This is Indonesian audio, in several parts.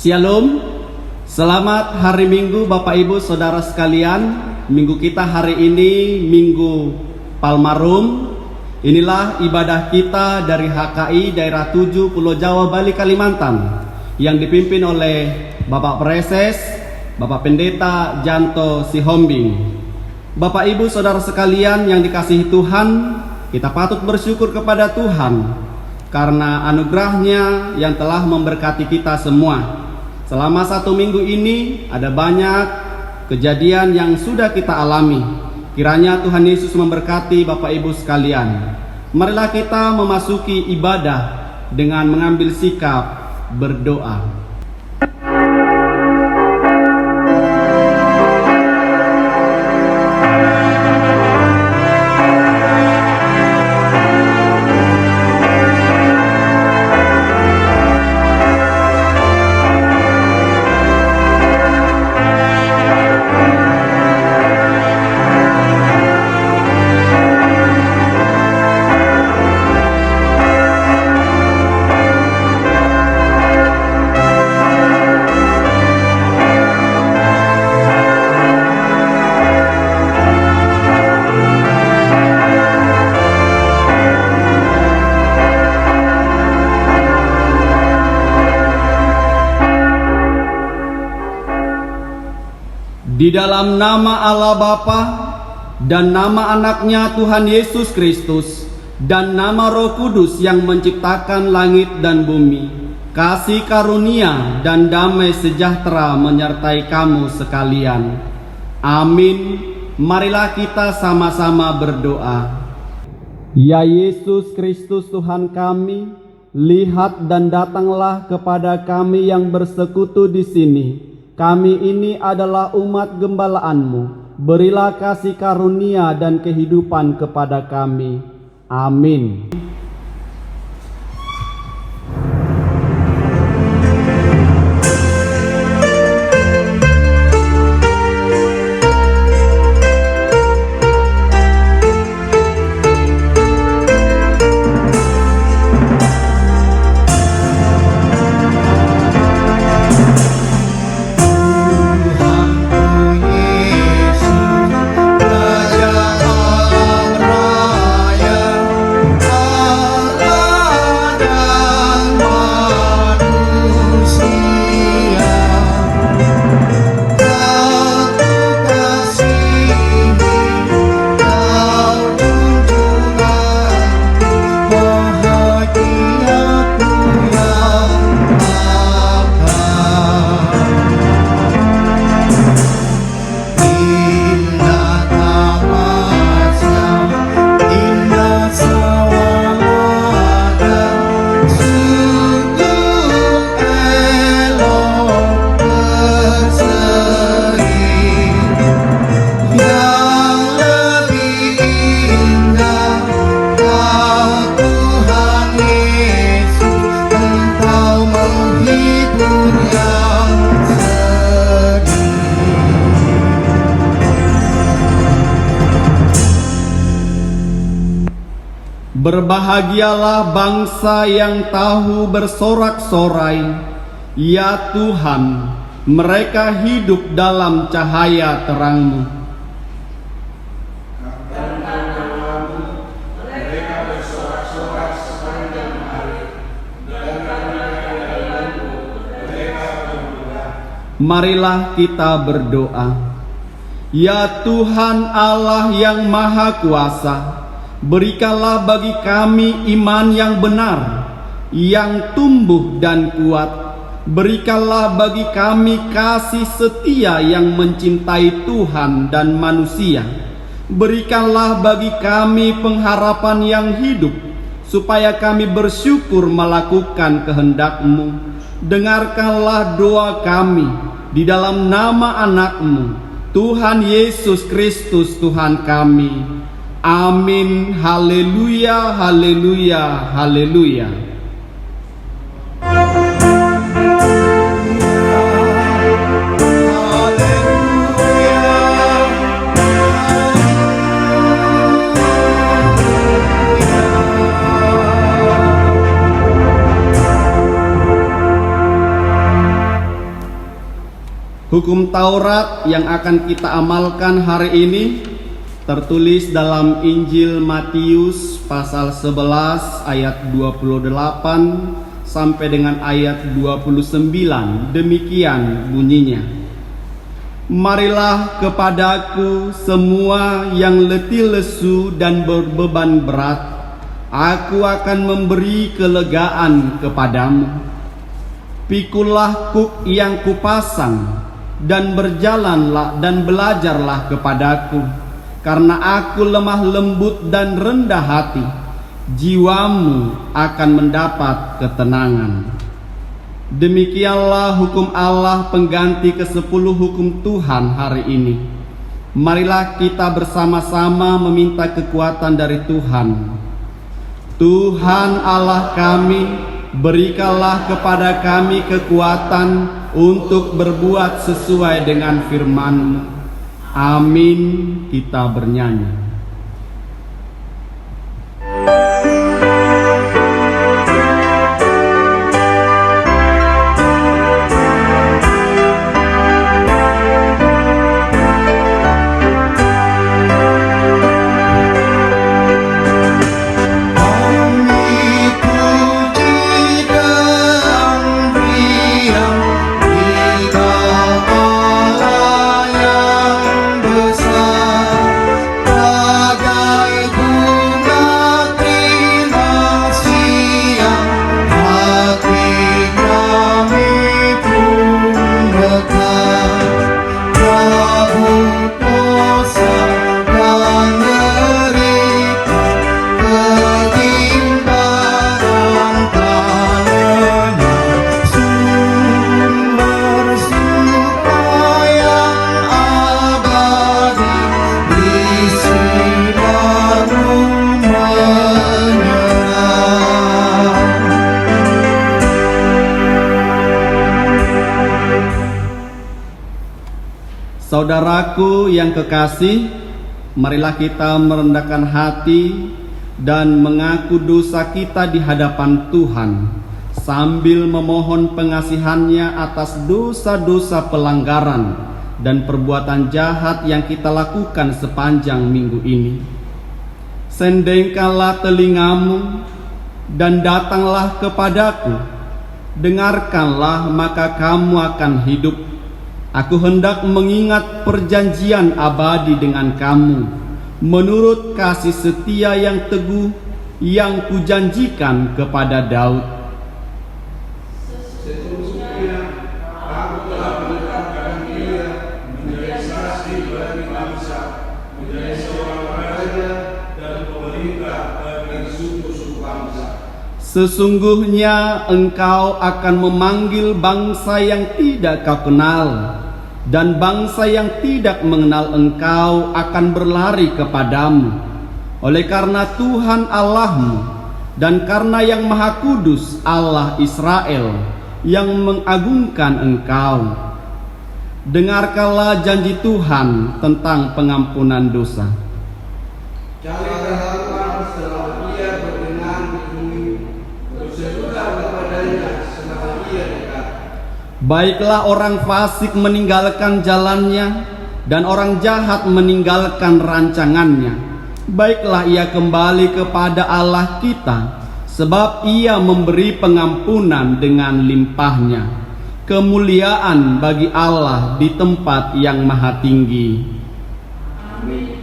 Shalom, selamat hari Minggu Bapak Ibu Saudara sekalian. Minggu kita hari ini Minggu Palmarum. Inilah ibadah kita dari HKI Daerah 7 Pulau Jawa, Bali, Kalimantan, yang dipimpin oleh Bapak Preses, Bapak Pendeta Janto Sihombing. Bapak Ibu Saudara sekalian yang dikasihi Tuhan, kita patut bersyukur kepada Tuhan karena anugerahnya yang telah memberkati kita semua. Selama 1 minggu ini ada banyak kejadian yang sudah kita alami. Kiranya Tuhan Yesus memberkati Bapak Ibu sekalian. Marilah kita memasuki ibadah dengan mengambil sikap berdoa. Di dalam nama Allah Bapa dan nama anaknya Tuhan Yesus Kristus dan nama Roh Kudus yang menciptakan langit dan bumi, kasih karunia dan damai sejahtera menyertai kamu sekalian. Amin. Marilah kita sama-sama berdoa. Ya Yesus Kristus Tuhan kami, lihat dan datanglah kepada kami yang bersekutu di sini. Kami ini adalah umat gembala-Mu. Berilah kasih karunia dan kehidupan kepada kami. Amin. Berbahagialah bangsa yang tahu bersorak-sorai, ya Tuhan, mereka hidup dalam cahaya terang-Mu. Mereka bersorak-sorak sepanjang hari, dan karena keadilan-Mu mereka berdoa. Marilah kita berdoa. Ya Tuhan Allah yang Maha Kuasa, berikanlah bagi kami iman yang benar, yang tumbuh dan kuat. Berikanlah bagi kami kasih setia yang mencintai Tuhan dan manusia. Berikanlah bagi kami pengharapan yang hidup, supaya kami bersyukur melakukan kehendak-Mu. Dengarkanlah doa kami di dalam nama anak-Mu, Tuhan Yesus Kristus Tuhan kami. Amin. Haleluya, haleluya, haleluya. Hukum Taurat yang akan kita amalkan hari ini tertulis dalam Injil Matius pasal 11 ayat 28 sampai dengan ayat 29. Demikian bunyinya. Marilah kepadaku semua yang letih lesu dan berbeban berat, aku akan memberi kelegaan kepadamu. Pikulah kuk yang kupasang dan berjalanlah dan belajarlah kepadaku, karena aku lemah lembut dan rendah hati, jiwamu akan mendapat ketenangan. Demikianlah hukum Allah pengganti ke-10 hukum Tuhan hari ini. Marilah kita bersama-sama meminta kekuatan dari Tuhan. Tuhan Allah kami, berikanlah kepada kami kekuatan untuk berbuat sesuai dengan firman-Mu. Amin. Kita bernyanyi. Saudaraku yang kekasih, marilah kita merendahkan hati dan mengaku dosa kita di hadapan Tuhan, sambil memohon pengasihannya atas dosa-dosa pelanggaran dan perbuatan jahat yang kita lakukan sepanjang minggu ini. Sendengkanlah telingamu dan datanglah kepadaku, dengarkanlah maka kamu akan hidup. Aku hendak mengingat perjanjian abadi dengan kamu, menurut kasih setia yang teguh yang kujanjikan kepada Daud. Sesungguhnya aku telah menetapkan dia menjadi saksi bagi bangsa, menjadi seorang raja dan pemerintah bagi suku-suku bangsa. Sesungguhnya engkau akan memanggil bangsa yang tidak kau kenal, dan bangsa yang tidak mengenal engkau akan berlari kepadamu. Oleh karena Tuhan Allahmu dan karena yang Maha Kudus Allah Israel yang mengagungkan engkau. Dengarkanlah janji Tuhan tentang pengampunan dosa. Carilah setelah ia berkenan di bumi, berserulah kepadanya setelah ia dekat. Baiklah orang fasik meninggalkan jalannya, dan orang jahat meninggalkan rancangannya. Baiklah ia kembali kepada Allah kita, sebab ia memberi pengampunan dengan limpahnya. Kemuliaan bagi Allah di tempat yang maha tinggi. Amin.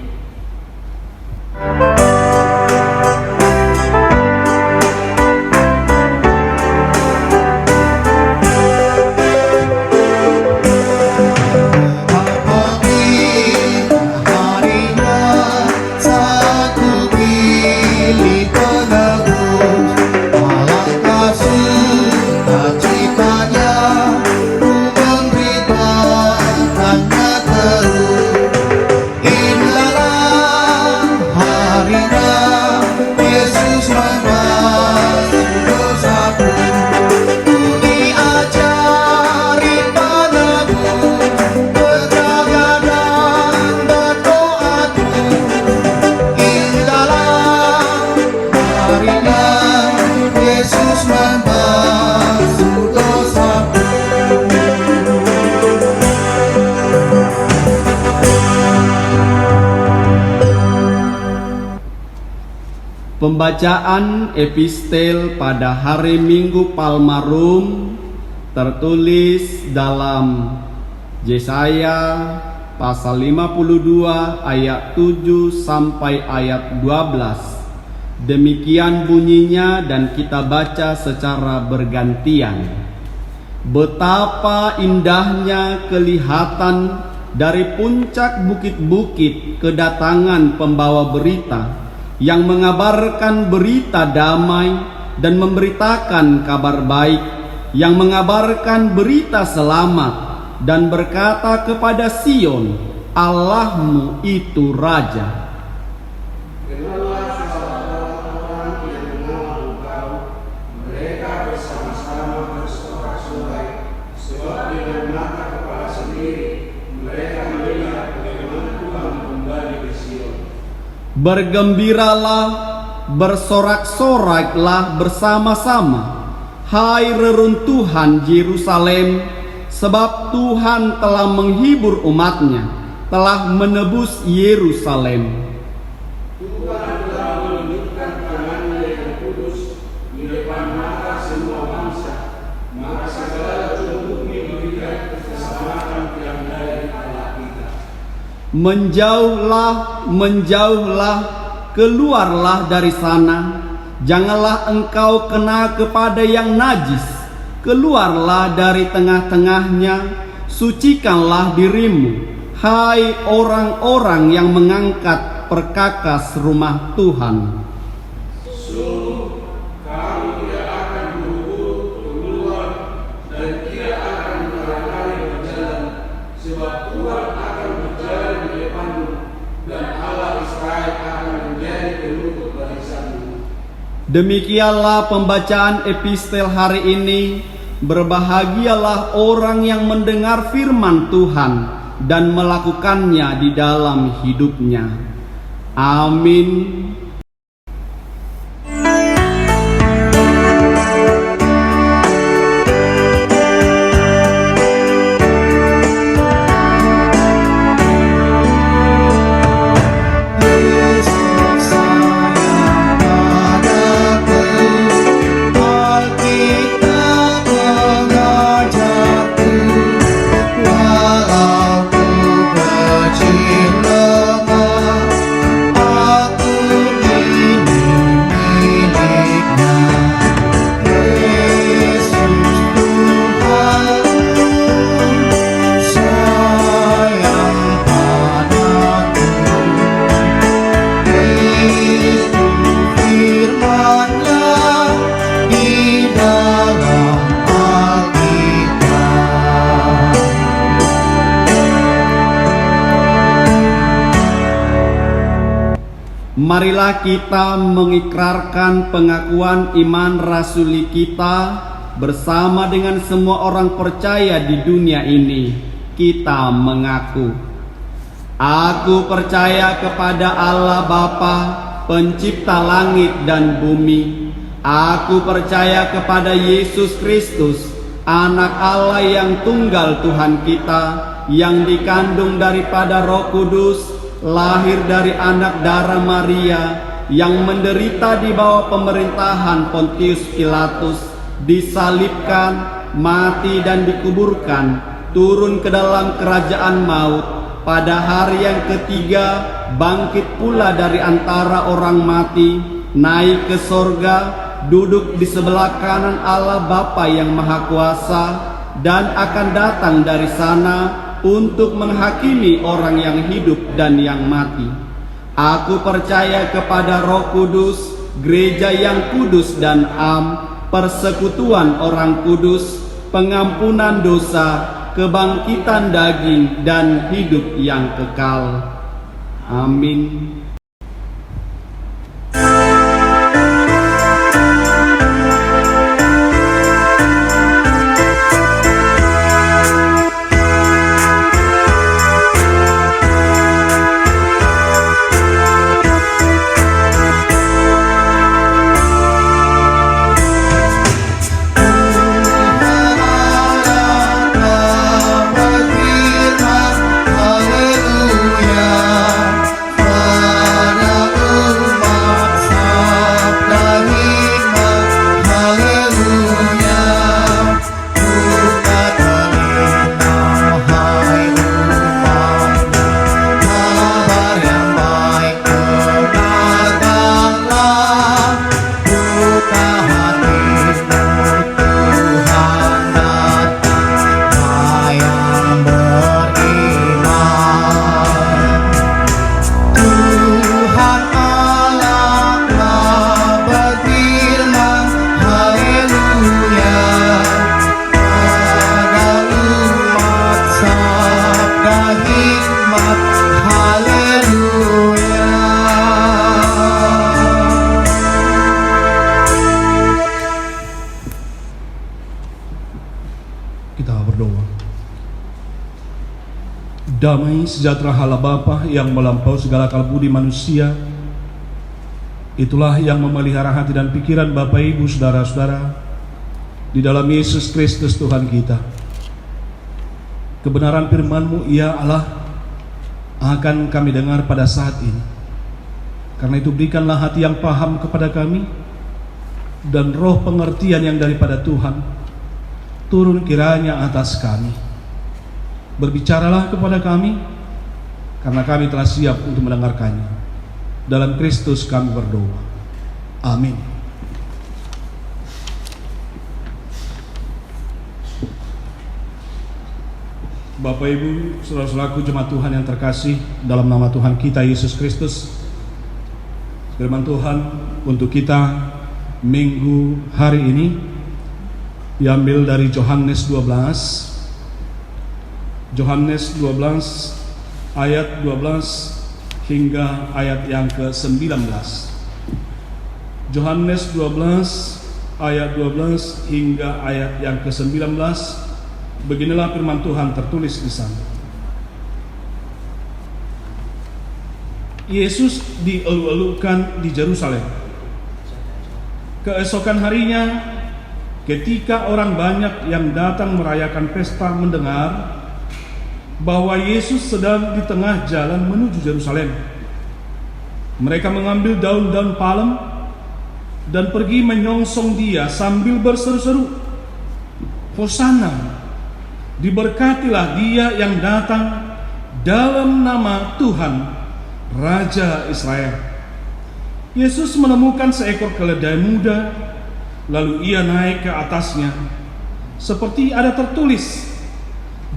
Hari Pembacaan epistel pada hari Minggu Palmarum tertulis dalam Yesaya pasal 52 ayat 7 sampai ayat 12. Demikian bunyinya dan kita baca secara bergantian. Betapa indahnya kelihatan dari puncak bukit-bukit kedatangan pembawa berita yang mengabarkan berita damai dan memberitakan kabar baik, yang mengabarkan berita selamat dan berkata kepada Sion, Allahmu itu Raja. Kenallah orang-orang yang mengenal Engkau, mereka bersama-sama bersorak-sorai, sebab dengan mata kepala sendiri mereka melihat bagaimana Tuhan kembali ke Sion. Bergembiralah, bersorak-soraklah bersama-sama, hai reruntuhan Yerusalem, sebab Tuhan telah menghibur umatnya, telah menebus Yerusalem. Tuhan telah menunjukkan tangannya yang kudus di depan mata semua bangsa, maka segala tumbuh memberikan keselamatan yang dari Allah kita. Menjauhlah, menjauhlah, keluarlah dari sana. Janganlah engkau kena kepada yang najis. Keluarlah dari tengah-tengahnya. Sucikanlah dirimu, hai orang-orang yang mengangkat perkakas rumah Tuhan. Sungguh kamu tidak akan buru-buru keluar dan tidak akan berlari berjalan, sebab Tuhan akan berjalan di depanmu dan Allah Israel akan menjadi penutup barisanmu. Demikianlah pembacaan epistel hari ini. Berbahagialah orang yang mendengar firman Tuhan dan melakukannya di dalam hidupnya. Amin. Marilah kita mengikrarkan pengakuan iman rasuli kita bersama dengan semua orang percaya di dunia ini. Kita mengaku, aku percaya kepada Allah Bapa, pencipta langit dan bumi. Aku percaya kepada Yesus Kristus, anak Allah yang tunggal Tuhan kita, yang dikandung daripada Roh Kudus, lahir dari anak darah Maria, yang menderita di bawah pemerintahan Pontius Pilatus, disalibkan, mati dan dikuburkan, turun ke dalam kerajaan maut, pada hari yang ketiga bangkit pula dari antara orang mati, naik ke sorga, duduk di sebelah kanan Allah Bapa yang Maha Kuasa, dan akan datang dari sana untuk menghakimi orang yang hidup dan yang mati. Aku percaya kepada Roh Kudus, gereja yang kudus dan am, persekutuan orang kudus, pengampunan dosa, kebangkitan daging dan hidup yang kekal. Amin. Haleluya. Kita berdoa. Damai sejahtera Allah Bapa yang melampaui segala akal budi manusia, itulah yang memelihara hati dan pikiran Bapak Ibu Saudara-saudara di dalam Yesus Kristus Tuhan kita. Kebenaran firman-Mu ya Allah akan kami dengar pada saat ini. Karena itu berikanlah hati yang paham kepada kami dan roh pengertian yang daripada Tuhan turun kiranya atas kami. Berbicaralah kepada kami, karena kami telah siap untuk mendengarkannya. Dalam Kristus kami berdoa. Amin. Bapak Ibu, saudara-saudaraku jemaat Tuhan yang terkasih, dalam nama Tuhan kita Yesus Kristus, firman Tuhan untuk kita minggu hari ini diambil dari Yohanes 12 ayat 12 hingga ayat yang ke-19. Yohanes 12 ayat 12 hingga ayat yang ke-19. Beginilah firman Tuhan tertulis di sana. Yesus dielu-elukan di Yerusalem. Keesokan harinya, ketika orang banyak yang datang merayakan pesta mendengar bahwa Yesus sedang di tengah jalan menuju Yerusalem, mereka mengambil daun-daun palem dan pergi menyongsong Dia sambil berseru-seru, Hosana, diberkatilah Dia yang datang dalam nama Tuhan, Raja Israel. Yesus menemukan seekor keledai muda, lalu Ia naik ke atasnya, seperti ada tertulis,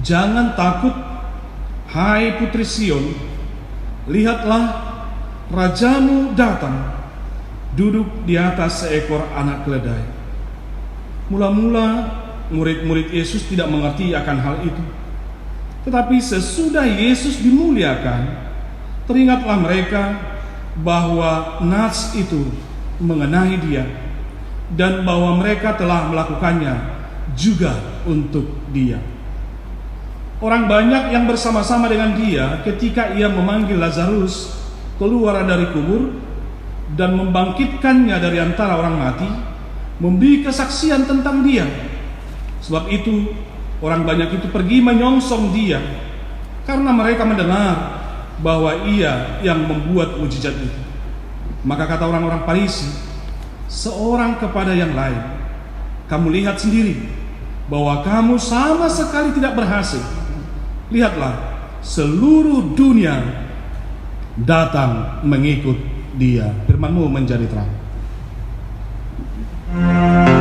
jangan takut, hai putri Sion, lihatlah rajamu datang, duduk di atas seekor anak keledai. Mula-mula murid-murid Yesus tidak mengerti akan hal itu. Tetapi sesudah Yesus dimuliakan, teringatlah mereka bahwa nas itu mengenai Dia, dan bahwa mereka telah melakukannya juga untuk Dia. Orang banyak yang bersama-sama dengan Dia ketika Ia memanggil Lazarus keluar dari kubur dan membangkitkannya dari antara orang mati, memberi kesaksian tentang Dia. Sebab itu orang banyak itu pergi menyongsong Dia, karena mereka mendengar bahwa Ia yang membuat mujizat itu. Maka kata orang-orang Farisi seorang kepada yang lain, kamu lihat sendiri bahwa kamu sama sekali tidak berhasil. Lihatlah, seluruh dunia datang mengikut Dia. Firman-Mu menjadi terang. Firman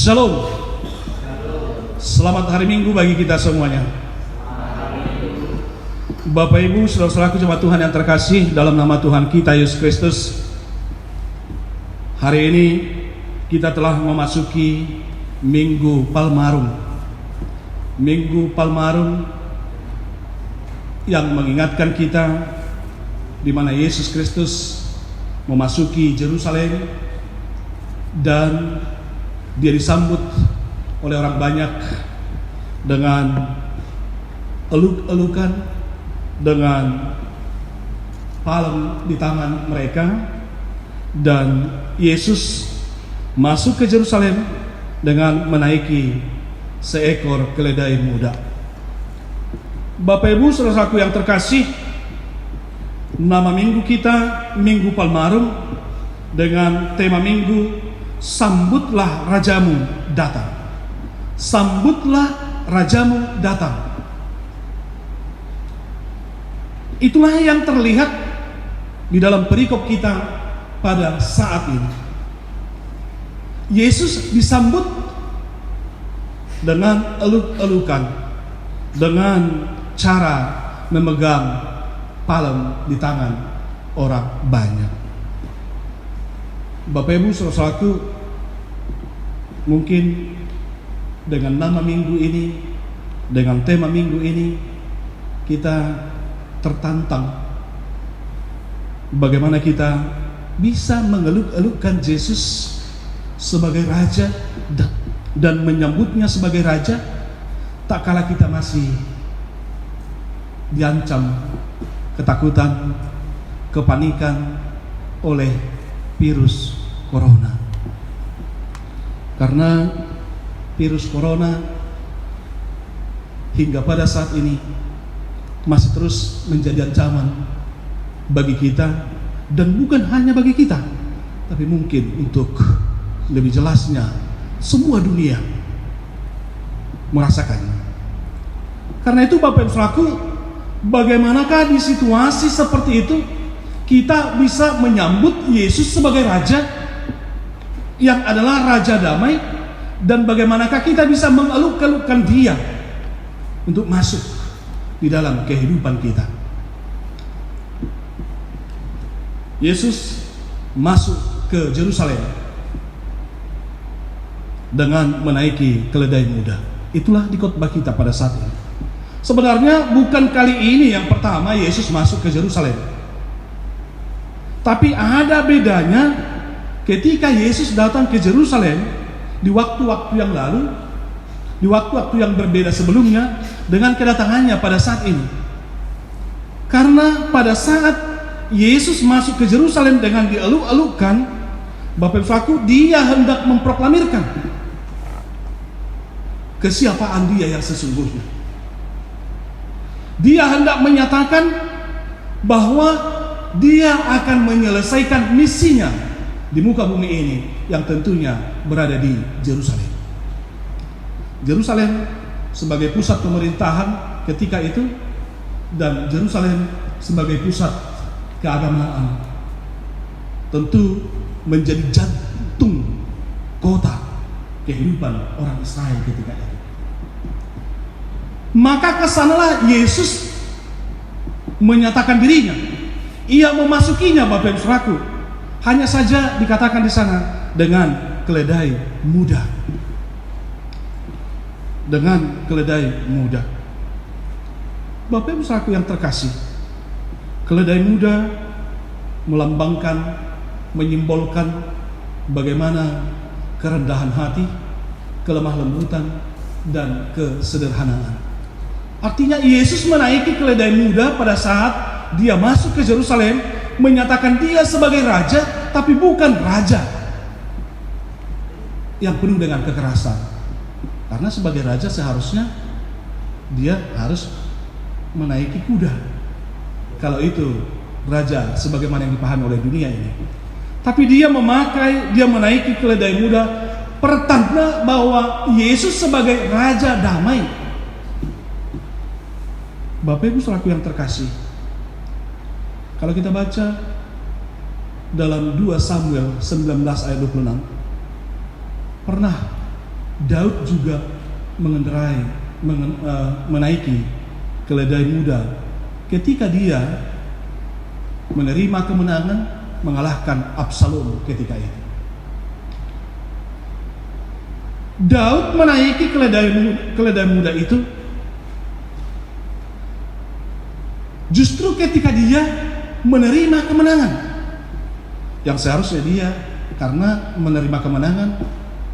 Shalom. Selamat hari Minggu bagi kita semuanya. Bapak Ibu, saudara-saudaraku jemaat Tuhan yang terkasih dalam nama Tuhan kita Yesus Kristus. Hari ini kita telah memasuki Minggu Palmarum. Minggu Palmarum yang mengingatkan kita di mana Yesus Kristus memasuki Yerusalem dan dia disambut oleh orang banyak dengan eluk-elukan, dengan palem di tangan mereka, dan Yesus masuk ke Yerusalem dengan menaiki seekor keledai muda. Bapak Ibu, saudaraku yang terkasih, nama minggu kita Minggu Palmarum dengan tema minggu Sambutlah Rajamu Datang. Sambutlah Rajamu Datang. Itulah yang terlihat di dalam perikop kita pada saat ini. Yesus disambut dengan eluk-elukan, dengan cara memegang palem di tangan orang banyak. Bapak Ibu, saudara-saudaraku, mungkin dengan nama minggu ini, dengan tema minggu ini, kita tertantang bagaimana kita bisa mengeluk-elukkan Yesus sebagai Raja dan menyambutnya sebagai Raja, tak kala kita masih diancam ketakutan, kepanikan oleh virus Corona. Karena virus Corona hingga pada saat ini masih terus menjadi ancaman bagi kita, dan bukan hanya bagi kita, tapi mungkin untuk lebih jelasnya semua dunia merasakannya. Karena itu Bapak Ibu saudaraku, bagaimanakah di situasi seperti itu kita bisa menyambut Yesus sebagai Raja yang adalah Raja damai, dan bagaimanakah kita bisa mengeluk-elukkan Dia untuk masuk di dalam kehidupan kita. Yesus masuk ke Yerusalem dengan menaiki keledai muda. Itulah di khotbah kita pada saat ini. Sebenarnya bukan kali ini yang pertama Yesus masuk ke Yerusalem, tapi ada bedanya ketika Yesus datang ke Yerusalem di waktu-waktu yang lalu, di waktu-waktu yang berbeda sebelumnya, dengan kedatangannya pada saat ini. Karena pada saat Yesus masuk ke Yerusalem dengan dieluk-elukkan, Bapak Ibu saudaraku, Dia hendak memproklamirkan kesiapaan Dia yang sesungguhnya. Dia hendak menyatakan bahwa Dia akan menyelesaikan misinya di muka bumi ini, yang tentunya berada di Yerusalem. Yerusalem sebagai pusat pemerintahan ketika itu, dan Yerusalem sebagai pusat keagamaan, tentu menjadi jantung kota kehidupan orang Israel ketika itu. Maka kesanalah Yesus menyatakan dirinya. Ia memasukinya, Bapak Ibu saudaraku. Hanya saja dikatakan di sana dengan keledai muda. Dengan keledai muda. Bapak Ibu saudaraku yang terkasih, keledai muda melambangkan, menyimbolkan bagaimana kerendahan hati, kelemah lembutan, dan kesederhanaan. Artinya Yesus menaiki keledai muda pada saat Dia masuk ke Yerusalem, menyatakan Dia sebagai Raja, tapi bukan Raja yang penuh dengan kekerasan. Karena sebagai Raja seharusnya Dia harus menaiki kuda. Kalau itu Raja sebagaimana yang dipahami oleh dunia ini. Tapi Dia menaiki keledai muda, pertanda bahwa Yesus sebagai Raja damai. Bapak Ibu saudaraku yang terkasih, kalau kita baca dalam 2 Samuel 19 ayat 26, pernah Daud juga menaiki keledai muda ketika dia menerima kemenangan mengalahkan Absalom ketika itu. Daud menaiki keledai muda itu justru ketika dia menerima kemenangan, yang seharusnya dia karena menerima kemenangan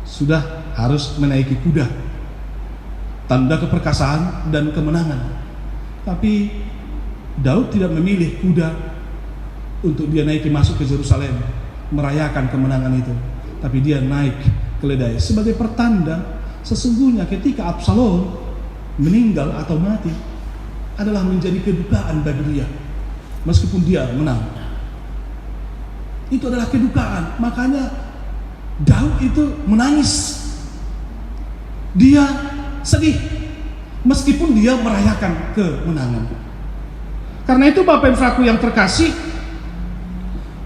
sudah harus menaiki kuda, tanda keperkasaan dan kemenangan. Tapi Daud tidak memilih kuda untuk dia naiki masuk ke Yerusalem merayakan kemenangan itu, tapi dia naik keledai sebagai pertanda sesungguhnya ketika Absalom meninggal atau mati adalah menjadi kedukaan bagi dia meskipun dia menang. Itu adalah kedukaan. Makanya Daud itu menangis, dia sedih meskipun dia merayakan kemenangan. Karena itu Bapak Ibu Saudaraku yang terkasih,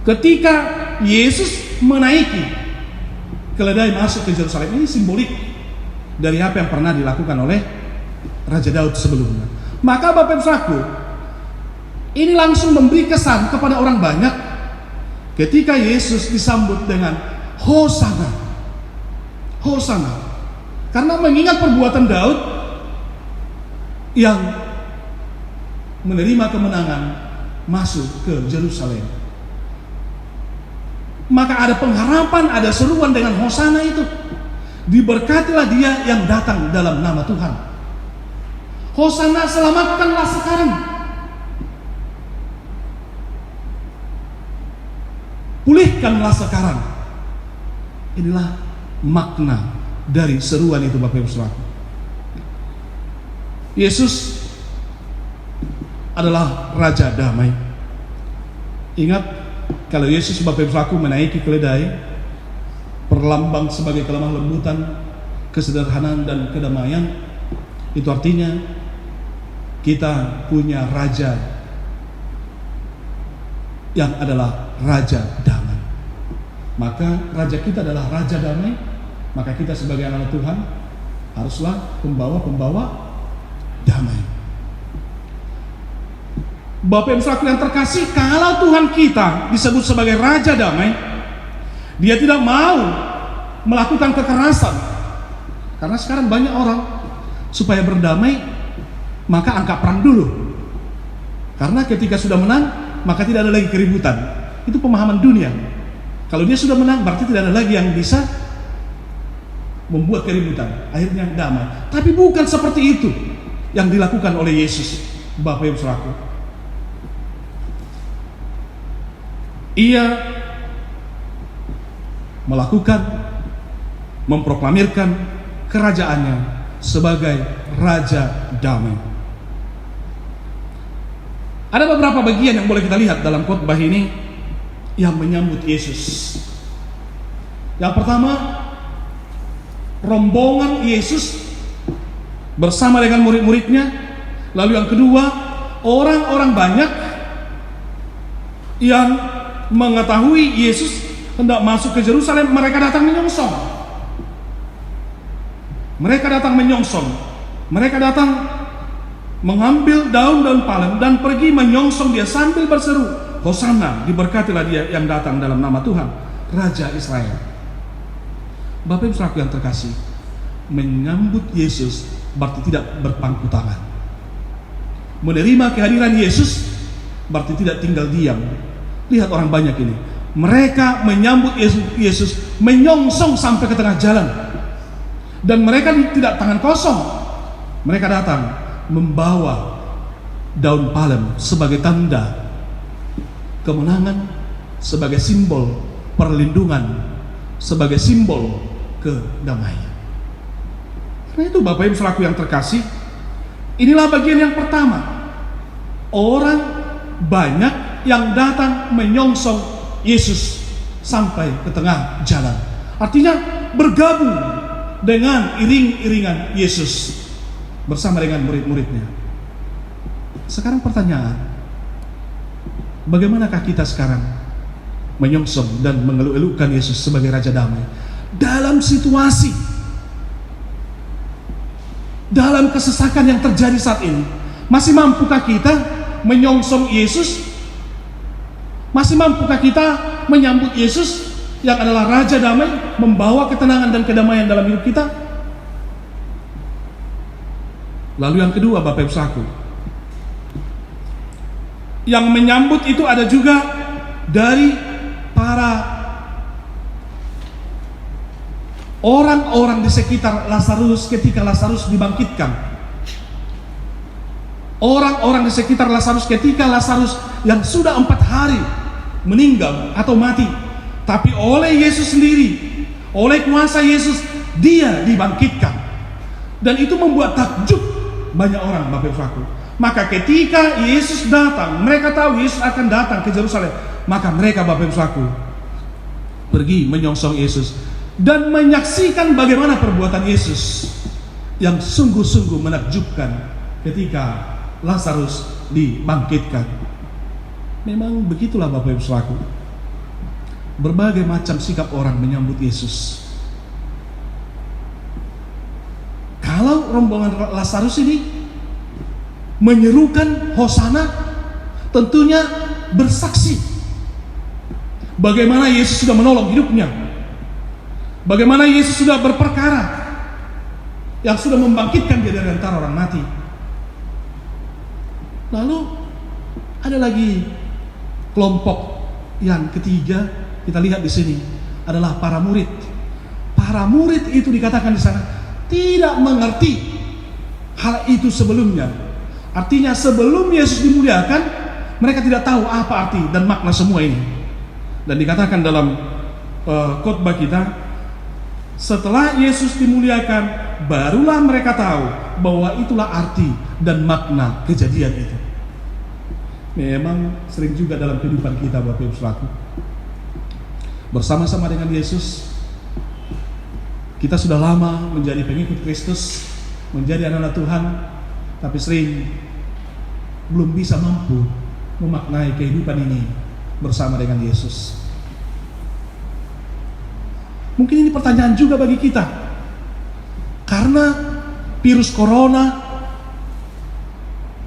ketika Yesus menaiki keledai masuk ke Yerusalem, ini simbolik dari apa yang pernah dilakukan oleh Raja Daud sebelumnya. Maka Bapak Ibu Saudaraku, ini langsung memberi kesan kepada orang banyak ketika Yesus disambut dengan Hosana. Hosana. Karena mengingat perbuatan Daud yang menerima kemenangan masuk ke Yerusalem, maka ada pengharapan, ada seruan dengan Hosana itu. Diberkatilah dia yang datang dalam nama Tuhan. Hosana, selamatkanlah sekarang. Pulihkanlah sekarang. Inilah makna dari seruan itu Bapak Ibu Saudara. Yesus adalah Raja Damai. Ingat, kalau Yesus Bapak Ibu Saudara menaiki keledai, perlambang sebagai kelemah lembutan, kesederhanaan dan kedamaian, itu artinya kita punya Raja yang adalah Raja Damai. Maka Raja kita adalah Raja Damai. Maka kita sebagai anak Tuhan haruslah pembawa-pembawa damai. Bapak Ibu Saudara yang terkasih, kalau Tuhan kita disebut sebagai Raja Damai, Dia tidak mau melakukan kekerasan. Karena sekarang banyak orang supaya berdamai maka angkat perang dulu. Karena ketika sudah menang maka tidak ada lagi keributan. Itu pemahaman dunia. Kalau dia sudah menang berarti tidak ada lagi yang bisa membuat keributan. Akhirnya damai. Tapi bukan seperti itu yang dilakukan oleh Yesus, Bapak Ibu Saudaraku. Ia melakukan, memproklamirkan kerajaannya sebagai Raja Damai. Ada beberapa bagian yang boleh kita lihat dalam khotbah ini yang menyambut Yesus. Yang pertama, rombongan Yesus bersama dengan murid-muridnya. Lalu yang kedua, orang-orang banyak yang mengetahui Yesus hendak masuk ke Yerusalem, mereka datang menyongsong. Mereka datang menyongsong. Mereka datang mengambil daun-daun palem dan pergi menyongsong dia sambil berseru, Hosana, diberkatilah dia yang datang dalam nama Tuhan, Raja Israel. Bapak Ibu Saudara yang terkasih, menyambut Yesus berarti tidak berpangku tangan. Menerima kehadiran Yesus berarti tidak tinggal diam. Lihat orang banyak ini, mereka menyambut Yesus menyongsong sampai ke tengah jalan. Dan mereka tidak tangan kosong. Mereka datang membawa daun palem sebagai tanda kemenangan, sebagai simbol perlindungan, sebagai simbol kedamaian. Karena itu Bapak Ibu Saudaraku yang terkasih, inilah bagian yang pertama. Orang banyak yang datang menyongsong Yesus sampai ke tengah jalan. Artinya bergabung dengan iring-iringan Yesus bersama dengan murid-muridnya. Sekarang pertanyaan, bagaimanakah kita sekarang menyongsong dan mengeluh-elukan Yesus sebagai Raja Damai dalam situasi dalam kesesakan yang terjadi saat ini, masih mampukah kita menyongsong Yesus? Masih mampukah kita menyambut Yesus yang adalah Raja Damai, membawa ketenangan dan kedamaian dalam hidup kita? Lalu yang kedua, Bapak Ibu Saudaraku, yang menyambut itu ada juga dari para orang-orang di sekitar Lazarus ketika Lazarus dibangkitkan. Orang-orang di sekitar Lazarus ketika Lazarus yang sudah 4 hari meninggal atau mati, tapi oleh Yesus sendiri, oleh kuasa Yesus, dia dibangkitkan. Dan itu membuat takjub banyak orang, Bapak Ibu Saudaraku. Maka ketika Yesus datang, mereka tahu Yesus akan datang ke Yerusalem, maka mereka, Bapak Ibu Saudaraku, pergi menyongsong Yesus dan menyaksikan bagaimana perbuatan Yesus yang sungguh-sungguh menakjubkan ketika Lazarus dibangkitkan. Memang begitulah, Bapak Ibu Saudaraku, berbagai macam sikap orang menyambut Yesus. Kalau rombongan Lazarus ini menyerukan hosana, tentunya bersaksi bagaimana Yesus sudah menolong hidupnya, bagaimana Yesus sudah berperkara, yang sudah membangkitkan dia dari antara orang mati. Lalu ada lagi kelompok yang ketiga, kita lihat di sini adalah para murid. Para murid itu dikatakan di sana tidak mengerti hal itu sebelumnya. Artinya sebelum Yesus dimuliakan, mereka tidak tahu apa arti dan makna semua ini. Dan dikatakan dalam khotbah kita, setelah Yesus dimuliakan, barulah mereka tahu bahwa itulah arti dan makna kejadian itu. Memang sering juga dalam kehidupan kita, Bapak Ibu Saudaraku, bersama-sama dengan Yesus, kita sudah lama menjadi pengikut Kristus, menjadi anak-anak Tuhan, tapi sering belum bisa mampu memaknai kehidupan ini bersama dengan Yesus. Mungkin ini pertanyaan juga bagi kita, karena virus corona,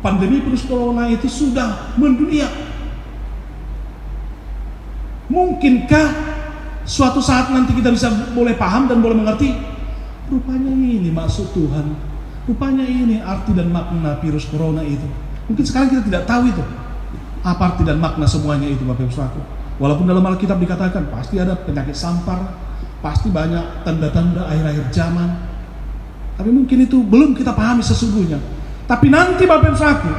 pandemi virus corona itu sudah mendunia. Mungkinkah suatu saat nanti kita bisa boleh paham dan boleh mengerti, rupanya ini maksud Tuhan, rupanya ini arti dan makna virus corona itu. Mungkin sekarang kita tidak tahu itu apa arti dan makna semuanya itu, Bapak Ibu Saudaraku. Walaupun dalam Alkitab dikatakan pasti ada penyakit sampar, pasti banyak tanda-tanda akhir-akhir zaman, tapi mungkin itu belum kita pahami sesungguhnya. Tapi nanti, Bapak Ibu Saudaraku,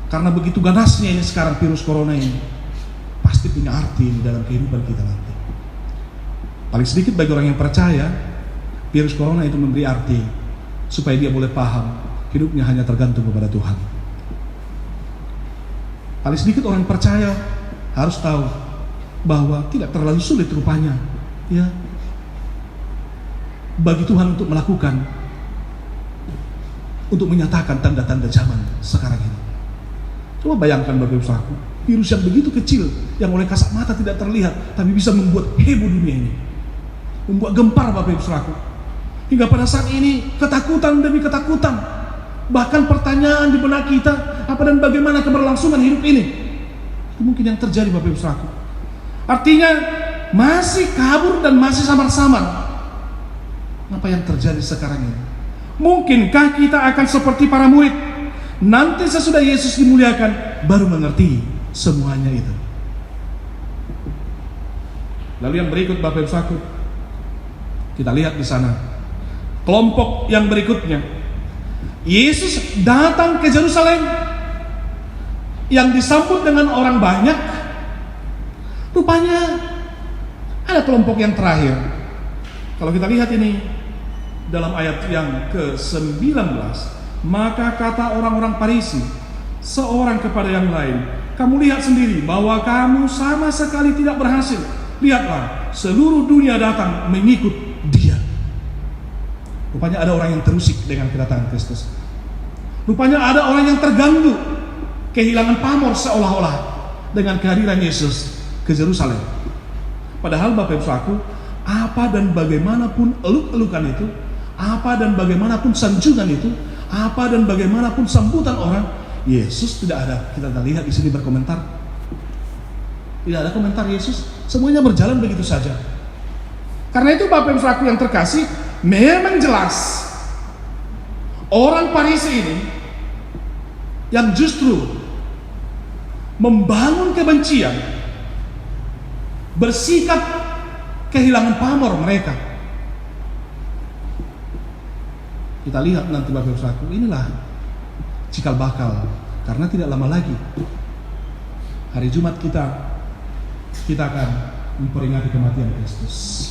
karena begitu ganasnya ini sekarang virus corona ini, pasti punya arti di dalam kehidupan kita nanti. Paling sedikit bagi orang yang percaya, virus corona itu memberi arti supaya dia boleh paham hidupnya hanya tergantung kepada Tuhan. Paling sedikit orang percaya harus tahu bahwa tidak terlalu sulit rupanya, ya, bagi Tuhan untuk melakukan, untuk menyatakan tanda-tanda zaman sekarang ini. Coba bayangkan, Bapak Ibu Saudaraku, virus yang begitu kecil, yang oleh kasat mata tidak terlihat, tapi bisa membuat heboh dunia ini, membuat gempar, Bapak Ibu Saudaraku. Hingga pada saat ini ketakutan demi ketakutan, bahkan pertanyaan di benak kita, apa dan bagaimana keberlangsungan hidup ini. Itu mungkin yang terjadi, Bapak Ibu Saudaraku. Artinya masih kabur dan masih samar-samar apa yang terjadi sekarang ini. Mungkinkah kita akan seperti para murid, nanti sesudah Yesus dimuliakan baru mengerti semuanya itu. Lalu yang berikut, Bapak Ibu Saudaraku, kita lihat di sana kelompok yang berikutnya. Yesus datang ke Yerusalem yang disambut dengan orang banyak. Rupanya ada kelompok yang terakhir. Kalau kita lihat ini dalam ayat yang ke-19, maka kata orang-orang Farisi seorang kepada yang lain, kamu lihat sendiri bahwa kamu sama sekali tidak berhasil. Lihatlah, seluruh dunia datang mengikut dia. Rupanya ada orang yang terusik dengan kedatangan Kristus. Rupanya ada orang yang terganggu, kehilangan pamor seolah-olah dengan kehadiran Yesus ke Yerusalem. Padahal, Bapak Ibu Saudaraku, apa dan bagaimanapun eluk-elukan itu, apa dan bagaimanapun sanjungan itu, apa dan bagaimanapun sambutan orang, Yesus tidak ada, kita lihat di sini berkomentar. Tidak ada komentar Yesus, semuanya berjalan begitu saja. Karena itu Bapak Ibu Saudaraku yang terkasih, memang jelas orang Farisi ini yang justru membangun kebencian, bersikap kehilangan pamor mereka. Kita lihat nanti Bapak Ibu Saudaraku, inilah cikal bakal, karena tidak lama lagi hari Jumat kita akan memperingati kematian Kristus.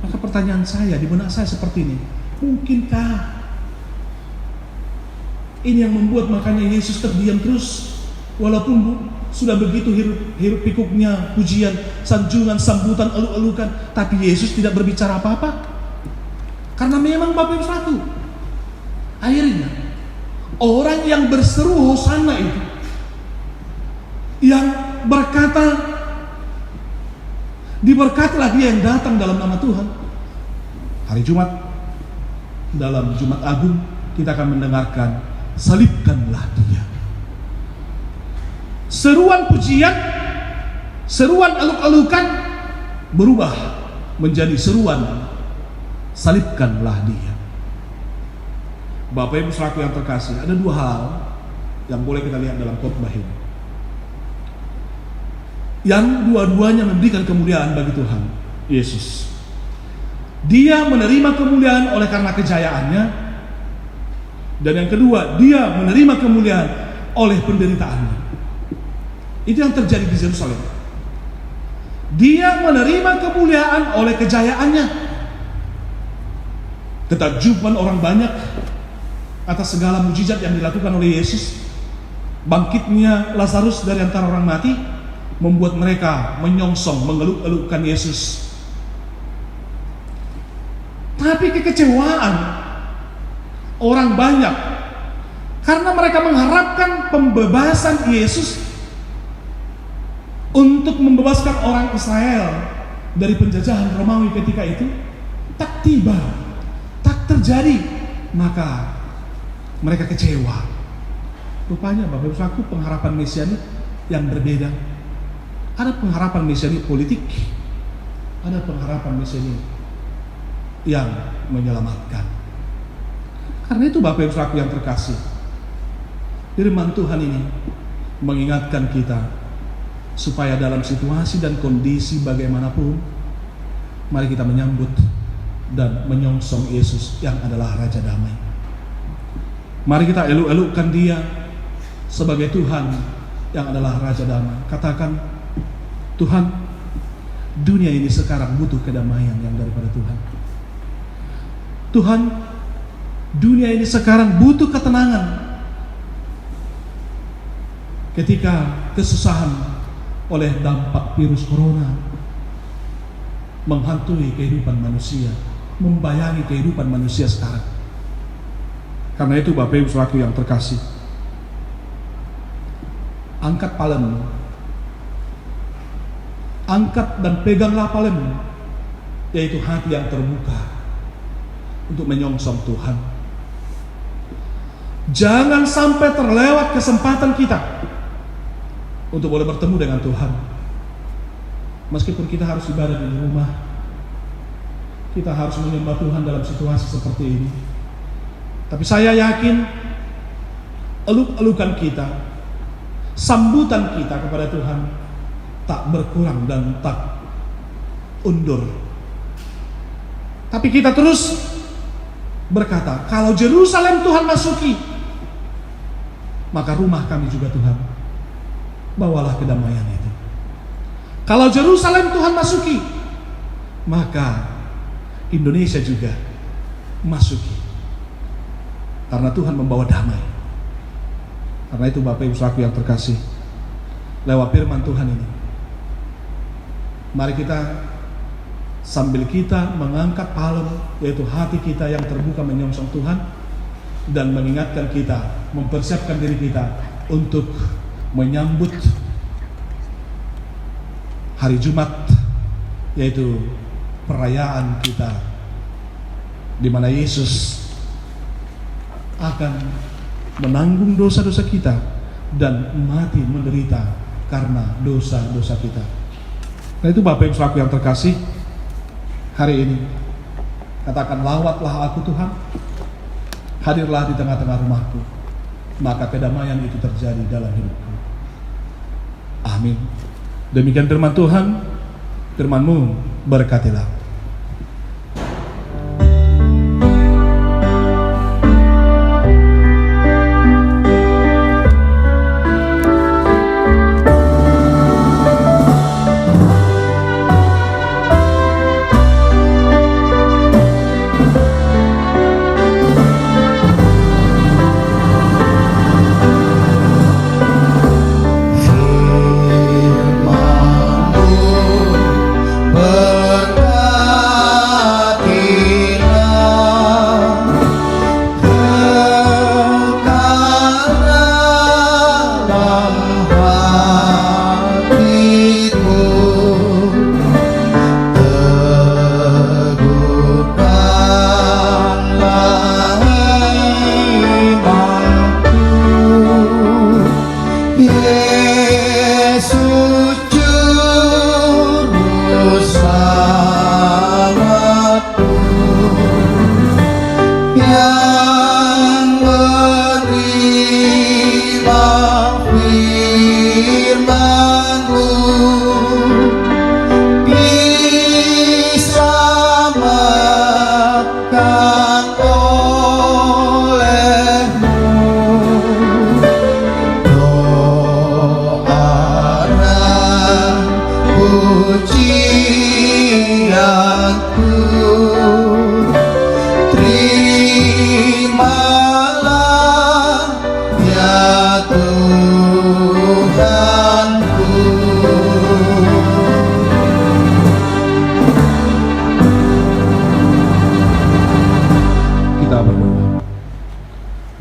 Maka pertanyaan saya di benak saya seperti ini, mungkinkah ini yang membuat makanya Yesus terdiam terus, walaupun sudah begitu hiruk pikuknya pujian, sanjungan, sambutan, eluk-elukan, tapi Yesus tidak berbicara apa-apa? Karena memang Bapak Ibu Saudaraku, akhirnya orang yang berseru Hosana itu, yang berkata, diberkatilah dia yang datang dalam nama Tuhan. Hari Jumat, dalam Jumat Agung, kita akan mendengarkan, salibkanlah dia. Seruan pujian, seruan eluk-elukan berubah menjadi seruan, salibkanlah dia. Bapak Ibu Saudaraku yang terkasih, ada dua hal yang boleh kita lihat dalam khotbah ini, yang dua-duanya memberikan kemuliaan bagi Tuhan Yesus. Dia menerima kemuliaan oleh karena kejayaannya, dan yang kedua, dia menerima kemuliaan oleh penderitaannya. Itu yang terjadi di Yerusalem. Dia menerima kemuliaan oleh kejayaannya, ketakjuban orang banyak atas segala mujizat yang dilakukan oleh Yesus. Bangkitnya Lazarus dari antara orang mati membuat mereka menyongsong, mengeluk-elukkan Yesus. Tapi kekecewaan orang banyak karena mereka mengharapkan pembebasan Yesus untuk membebaskan orang Israel dari penjajahan Romawi ketika itu, tak tiba, tak terjadi. Maka mereka kecewa. Rupanya Bapak Ibu Saudaraku, pengharapan mesianik yang berbeda. Ada pengharapan mesianik politik, ada pengharapan mesianik yang menyelamatkan. Karena itu Bapak Ibu Saudaraku yang terkasih, firman Tuhan ini mengingatkan kita supaya dalam situasi dan kondisi bagaimanapun, mari kita menyambut dan menyongsong Yesus yang adalah Raja Damai. Mari kita eluk-elukkan dia sebagai Tuhan yang adalah Raja Damai. Katakan, Tuhan, dunia ini sekarang butuh kedamaian yang daripada Tuhan. Tuhan, dunia ini sekarang butuh ketenangan. Ketika kesusahan oleh dampak virus corona menghantui kehidupan manusia, membayangi kehidupan manusia sekarang. Karena itu Bapak Ibu Saudaraku yang terkasih, angkat palem, angkat dan peganglah palem, yaitu hati yang terbuka untuk menyongsong Tuhan. Jangan sampai terlewat kesempatan kita untuk boleh bertemu dengan Tuhan. Meskipun kita harus ibadah di rumah, kita harus menyembah Tuhan dalam situasi seperti ini. Tapi saya yakin eluk-elukan kita, sambutan kita kepada Tuhan tak berkurang dan tak undur. Tapi kita terus berkata, kalau Yerusalem Tuhan masuki, maka rumah kami juga Tuhan, bawalah kedamaian itu. Kalau Yerusalem Tuhan masuki, maka Indonesia juga masuki. Karena Tuhan membawa damai. Karena itu Bapak Ibu Saudaraku yang terkasih, lewat firman Tuhan ini, mari kita sambil kita mengangkat palem, yaitu hati kita yang terbuka menyongsong Tuhan, dan mengingatkan kita, mempersiapkan diri kita untuk menyambut hari Jumat, yaitu perayaan kita di mana Yesus akan menanggung dosa-dosa kita dan mati menderita karena dosa-dosa kita. Nah itu Bapak Ibu Saudara yang terkasih, hari ini katakan, lawatlah aku Tuhan, hadirlah di tengah-tengah rumahku, maka kedamaian itu terjadi dalam hidupku. Amin. Demikian firman Tuhan, firman-Mu berkatilah.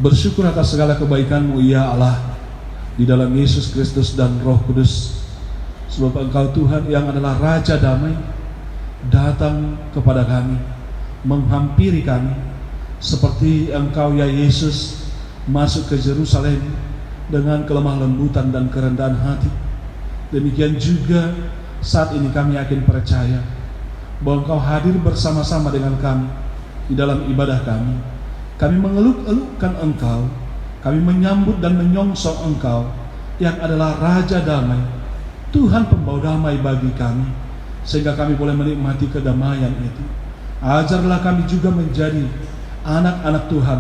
Bersyukur atas segala kebaikan-Mu ya Allah, di dalam Yesus Kristus dan Roh Kudus, sebab Engkau Tuhan yang adalah Raja Damai datang kepada kami, menghampiri kami, seperti Engkau ya Yesus masuk ke Yerusalem dengan kelemah lembutan dan kerendahan hati. Demikian juga saat ini kami yakin percaya bahwa Engkau hadir bersama-sama dengan kami di dalam ibadah kami. Kami mengeluk-elukkan Engkau, kami menyambut dan menyongsong Engkau yang adalah Raja Damai, Tuhan pembawa damai bagi kami, sehingga kami boleh menikmati kedamaian itu. Ajarlah kami juga menjadi anak-anak Tuhan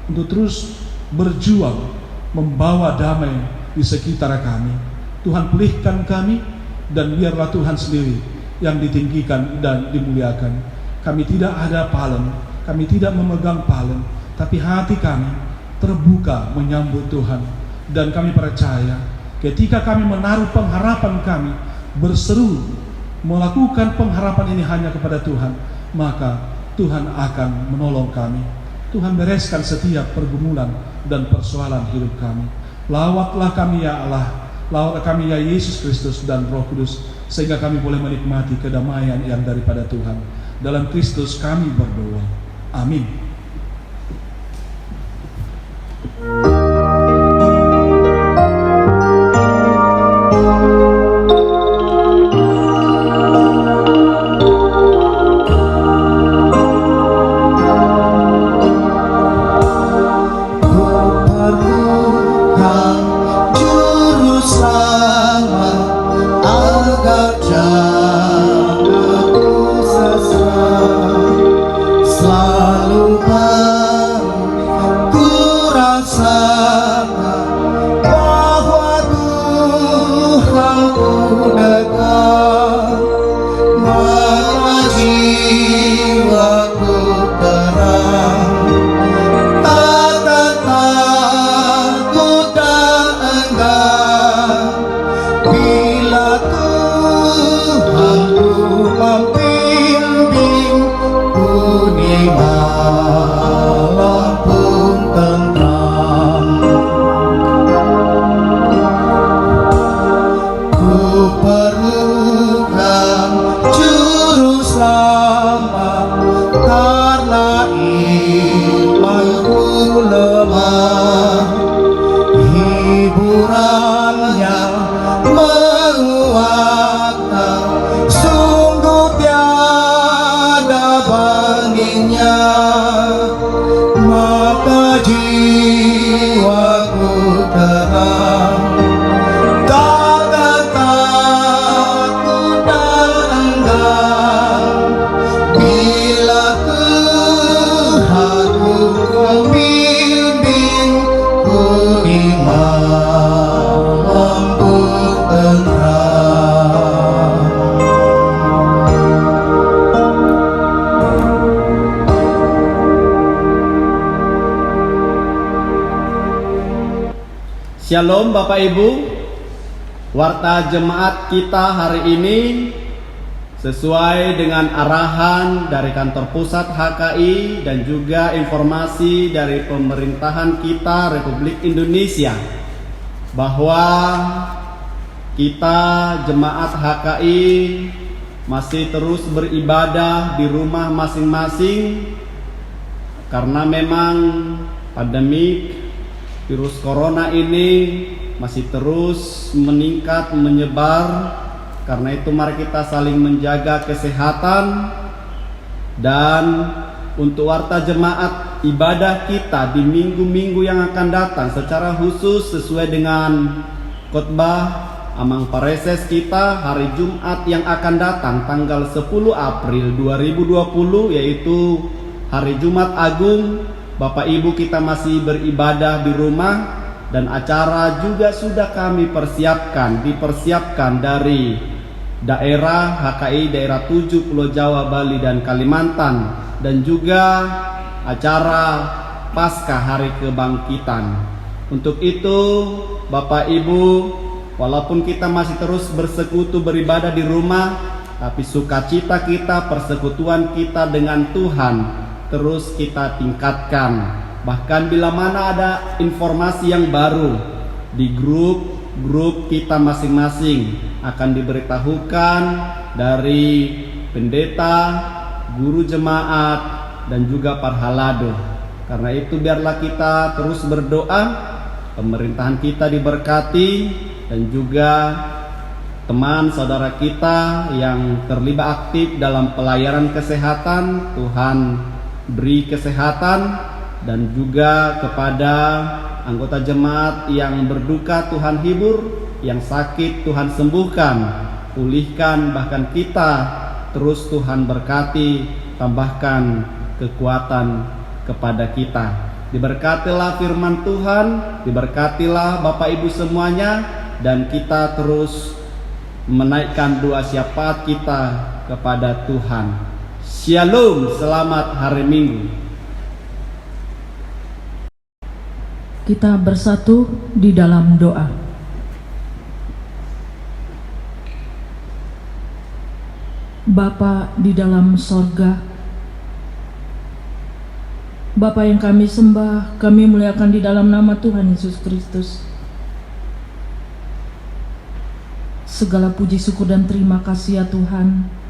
untuk terus berjuang membawa damai di sekitar kami. Tuhan pulihkan kami, dan biarlah Tuhan sendiri yang ditinggikan dan dimuliakan. Kami tidak ada palen, kami tidak memegang palen, tapi hati kami terbuka menyambut Tuhan. Dan kami percaya ketika kami menaruh pengharapan kami, berseru melakukan pengharapan ini hanya kepada Tuhan, maka Tuhan akan menolong kami. Tuhan bereskan setiap pergumulan dan persoalan hidup kami. Lawatlah kami ya Allah, lawatlah kami ya Yesus Kristus dan Roh Kudus, sehingga kami boleh menikmati kedamaian yang daripada Tuhan. Dalam Kristus kami berdoa. Amin. Perlukan juru selamat. Shalom Bapak Ibu. Warta jemaat kita hari ini sesuai dengan arahan dari kantor pusat HKI dan juga informasi dari pemerintahan kita Republik Indonesia bahwa kita jemaat HKI masih terus beribadah di rumah masing-masing karena memang pandemi virus corona ini masih terus meningkat, menyebar. Karena itu mari kita saling menjaga kesehatan. Dan untuk warta jemaat ibadah kita di minggu-minggu yang akan datang secara khusus sesuai dengan khotbah Amang Pareses kita hari Jumat yang akan datang tanggal 10 April 2020, yaitu hari Jumat Agung. Bapak Ibu kita masih beribadah di rumah, dan acara juga sudah kami dipersiapkan dari daerah HKI daerah 7 Pulau Jawa, Bali dan Kalimantan, dan juga acara Paskah Hari Kebangkitan. Untuk itu Bapak Ibu, walaupun kita masih terus bersekutu beribadah di rumah, tapi sukacita kita, persekutuan kita dengan Tuhan terus kita tingkatkan. Bahkan bila mana ada informasi yang baru di grup kita masing-masing akan diberitahukan dari pendeta, guru jemaat dan juga parhalado. Karena itu biarlah kita terus berdoa, pemerintahan kita diberkati, dan juga teman saudara kita yang terlibat aktif dalam pelayanan kesehatan, Tuhan beri kesehatan, dan juga kepada anggota jemaat yang berduka Tuhan hibur, yang sakit Tuhan sembuhkan, pulihkan, bahkan kita terus Tuhan berkati, tambahkan kekuatan kepada kita. Diberkatilah firman Tuhan, diberkatilah Bapak Ibu semuanya, dan kita terus menaikkan doa syafaat kita kepada Tuhan. Shalom, selamat hari Minggu. Kita bersatu di dalam doa. Bapa di dalam sorga, Bapa yang kami sembah, kami muliakan di dalam nama Tuhan Yesus Kristus. Segala puji syukur dan terima kasih ya Tuhan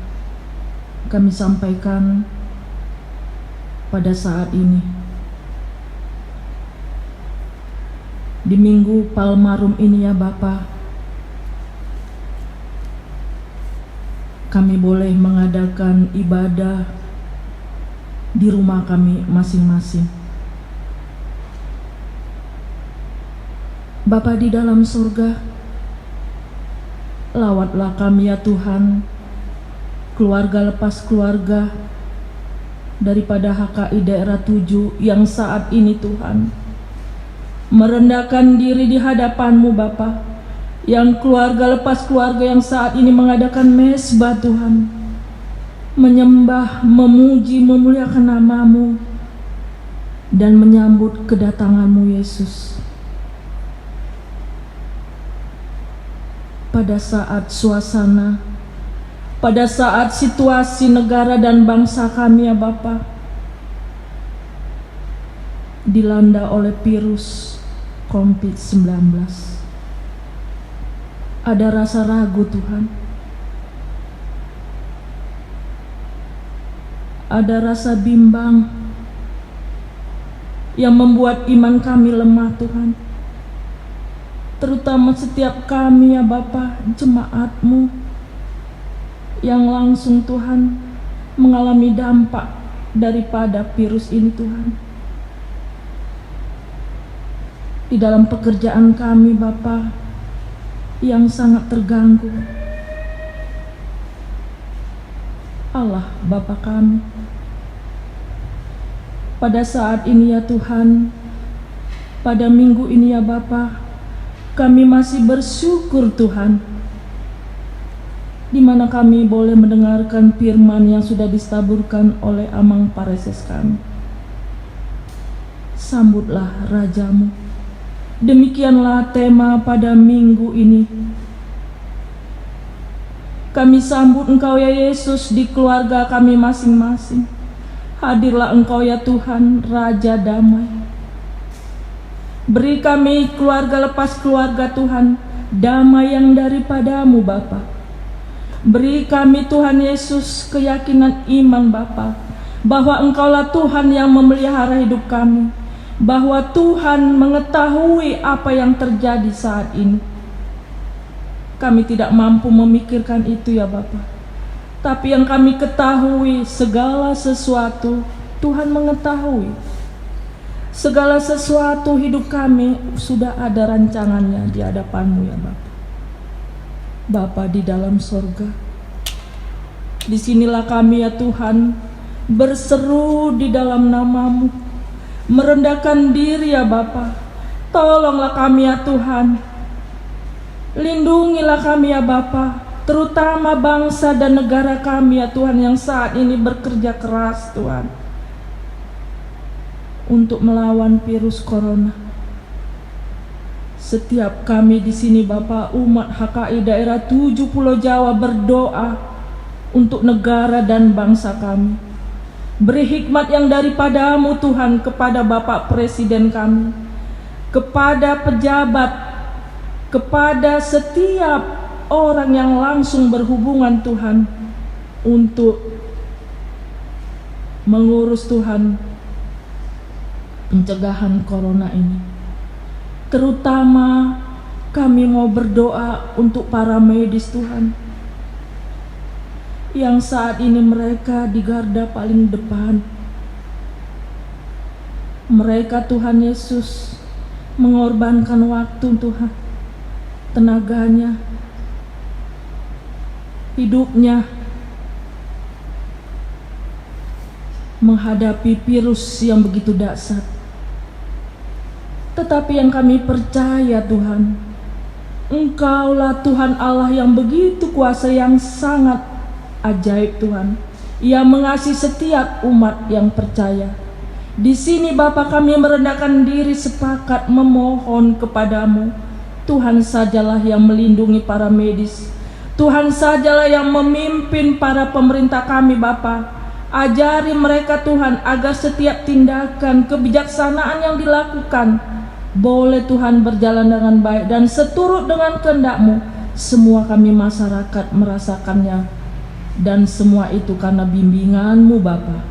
kami sampaikan pada saat ini di Minggu Palmarum ini ya Bapa. Kami boleh mengadakan ibadah di rumah kami masing-masing. Bapa di dalam surga, lawatlah kami ya Tuhan, keluarga lepas keluarga daripada HKI daerah 7 yang saat ini Tuhan merendahkan diri di hadapan-Mu Bapa, yang keluarga lepas keluarga yang saat ini mengadakan mesbah Tuhan, menyembah, memuji, memuliakan nama-Mu dan menyambut kedatangan-Mu Yesus. Pada saat suasana, pada saat situasi negara dan bangsa kami ya Bapa dilanda oleh virus COVID-19, ada rasa ragu Tuhan, ada rasa bimbang yang membuat iman kami lemah Tuhan, terutama setiap kami ya Bapa, jemaat-Mu yang langsung Tuhan mengalami dampak daripada virus ini Tuhan. Di dalam pekerjaan kami Bapa yang sangat terganggu, Allah Bapa kami, pada saat ini ya Tuhan, pada minggu ini ya Bapa, kami masih bersyukur Tuhan, di mana kami boleh mendengarkan firman yang sudah ditaburkan oleh Amang Pareses kami. Sambutlah Raja-Mu, Demikianlah tema pada minggu ini. Kami sambut Engkau ya Yesus di keluarga kami masing-masing. Hadirlah Engkau ya Tuhan, Raja damai. Beri kami keluarga lepas keluarga Tuhan, damai yang daripadamu Bapa. Beri kami Tuhan Yesus keyakinan iman Bapa, bahwa Engkaulah Tuhan yang memelihara hidup kami, bahwa Tuhan mengetahui apa yang terjadi saat ini. Kami tidak mampu memikirkan itu ya Bapa, tapi yang kami ketahui segala sesuatu Tuhan mengetahui. Segala sesuatu hidup kami sudah ada rancangannya di hadapan-Mu ya Bapa. Bapa di dalam sorga, disinilah kami ya Tuhan berseru di dalam nama-Mu, merendahkan diri ya Bapa. Tolonglah kami ya Tuhan, lindungilah kami ya Bapa, terutama bangsa dan negara kami ya Tuhan yang saat ini bekerja keras Tuhan untuk melawan virus corona. Setiap kami di sini Bapa, umat HKI daerah 7 Pulau Jawa berdoa untuk negara dan bangsa kami. Beri hikmat yang daripada-Mu Tuhan kepada Bapak Presiden kami, kepada pejabat, kepada setiap orang yang langsung berhubungan Tuhan untuk mengurus Tuhan pencegahan corona ini. Terutama kami mau berdoa untuk para medis Tuhan, yang saat ini mereka di garda paling depan. Mereka Tuhan Yesus mengorbankan waktu Tuhan, tenaganya, hidupnya menghadapi virus yang begitu dahsyat. Tetapi yang kami percaya Tuhan, Engkaulah Tuhan Allah yang begitu kuasa, yang sangat ajaib Tuhan, yang mengasihi setiap umat yang percaya. Di sini Bapa, kami merendahkan diri sepakat memohon kepadamu. Tuhan sajalah yang melindungi para medis, Tuhan sajalah yang memimpin para pemerintah kami Bapa. Ajari mereka Tuhan agar setiap tindakan kebijaksanaan yang dilakukan boleh Tuhan berjalan dengan baik dan seturut dengan kehendak-Mu. Semua kami masyarakat merasakannya, dan semua itu karena bimbingan-Mu Bapa.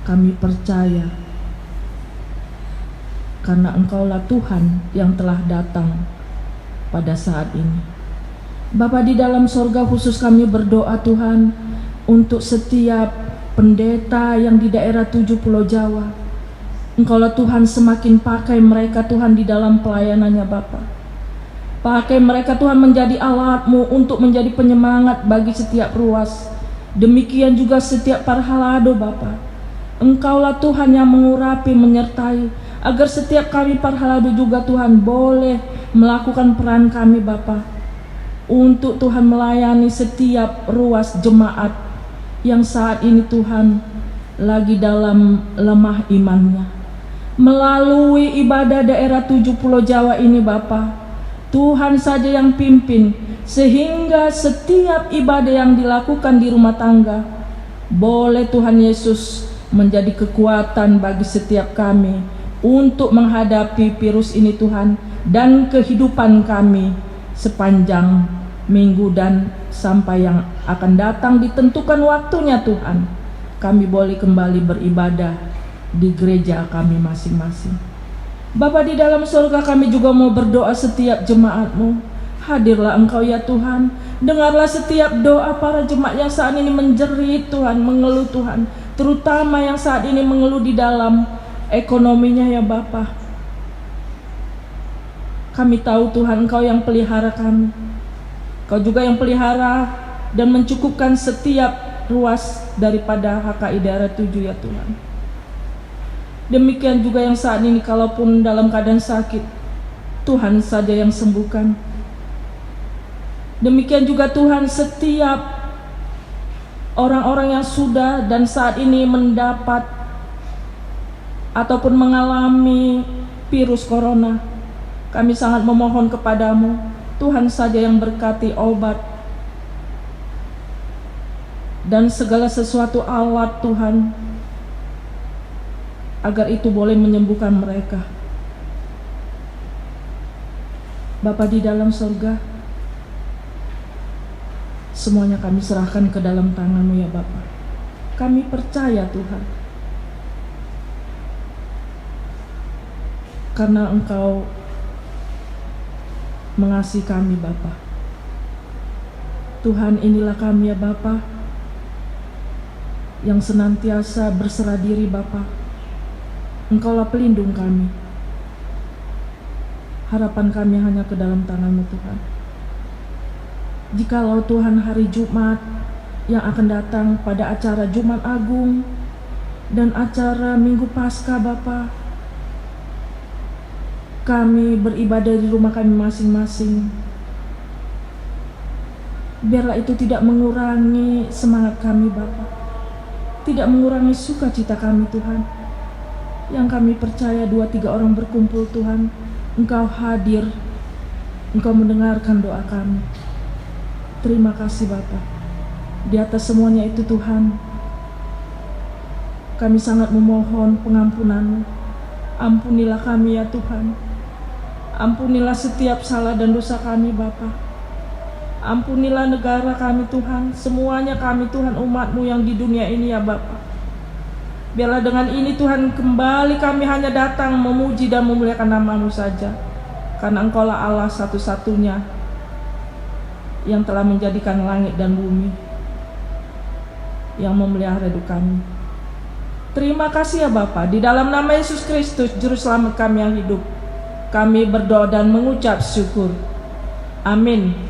Kami percaya karena Engkaulah Tuhan yang telah datang pada saat ini. Bapa di dalam sorga, khusus kami berdoa Tuhan untuk setiap pendeta yang di daerah 7 Pulau Jawa. Engkaulah Tuhan semakin pakai mereka Tuhan di dalam pelayanannya Bapa. Pakai mereka Tuhan menjadi alat-Mu untuk menjadi penyemangat bagi setiap ruas. Demikian juga setiap parhalado Bapa. Engkaulah Tuhan yang mengurapi, menyertai, agar setiap kami parhalado juga Tuhan boleh melakukan peran kami Bapa, untuk Tuhan melayani setiap ruas jemaat yang saat ini Tuhan lagi dalam lemah imannya. Melalui ibadah daerah 7 Pulau Jawa ini Bapa, Tuhan saja yang pimpin, sehingga setiap ibadah yang dilakukan di rumah tangga boleh Tuhan Yesus menjadi kekuatan bagi setiap kami untuk menghadapi virus ini Tuhan, dan kehidupan kami sepanjang minggu dan sampai yang akan datang ditentukan waktunya Tuhan, kami boleh kembali beribadah di gereja kami masing-masing. Bapa di dalam surga, kami juga mau berdoa setiap jemaat-Mu. Hadirlah Engkau ya Tuhan, dengarlah setiap doa para jemaat yang saat ini menjerit Tuhan, mengeluh Tuhan, terutama yang saat ini mengeluh di dalam ekonominya ya Bapa. Kami tahu Tuhan, Engkau yang pelihara kami, Engkau juga yang pelihara dan mencukupkan setiap ruas daripada HKI daerah 7 ya Tuhan. Demikian juga yang saat ini kalaupun dalam keadaan sakit, Tuhan saja yang sembuhkan. Demikian juga Tuhan setiap orang-orang yang sudah dan saat ini mendapat ataupun mengalami virus corona. Kami sangat memohon kepadamu, Tuhan saja yang berkati obat dan segala sesuatu alat Tuhan, agar itu boleh menyembuhkan mereka. Bapa di dalam surga, semuanya kami serahkan ke dalam tangan-Mu ya Bapa. Kami percaya Tuhan, karena Engkau mengasihi kami Bapa. Tuhan, inilah kami ya Bapa, yang senantiasa berserah diri Bapa. Engkaulah pelindung kami. Harapan kami hanya ke dalam tangan-Mu Tuhan. Jikalau Tuhan hari Jumat yang akan datang pada acara Jumat Agung dan acara Minggu Paskah Bapa, kami beribadah di rumah kami masing-masing, biarlah itu tidak mengurangi semangat kami Bapa, tidak mengurangi sukacita kami Tuhan. Yang kami percaya 2-3 orang berkumpul Tuhan, Engkau hadir, Engkau mendengarkan doa kami. Terima kasih Bapa. Di atas semuanya itu Tuhan, kami sangat memohon pengampunan-Mu. Ampunilah kami ya Tuhan. Ampunilah setiap salah dan dosa kami Bapa. Ampunilah negara kami Tuhan, semuanya kami Tuhan, umat-Mu yang di dunia ini ya Bapa. Biarlah dengan ini Tuhan, kembali kami hanya datang memuji dan memuliakan nama-Mu saja, karena Engkaulah Allah satu-satunya yang telah menjadikan langit dan bumi, yang memelihara hidup kami. Terima kasih ya Bapa. Di dalam nama Yesus Kristus, Juru Selamat kami yang hidup, kami berdoa dan mengucap syukur. Amin.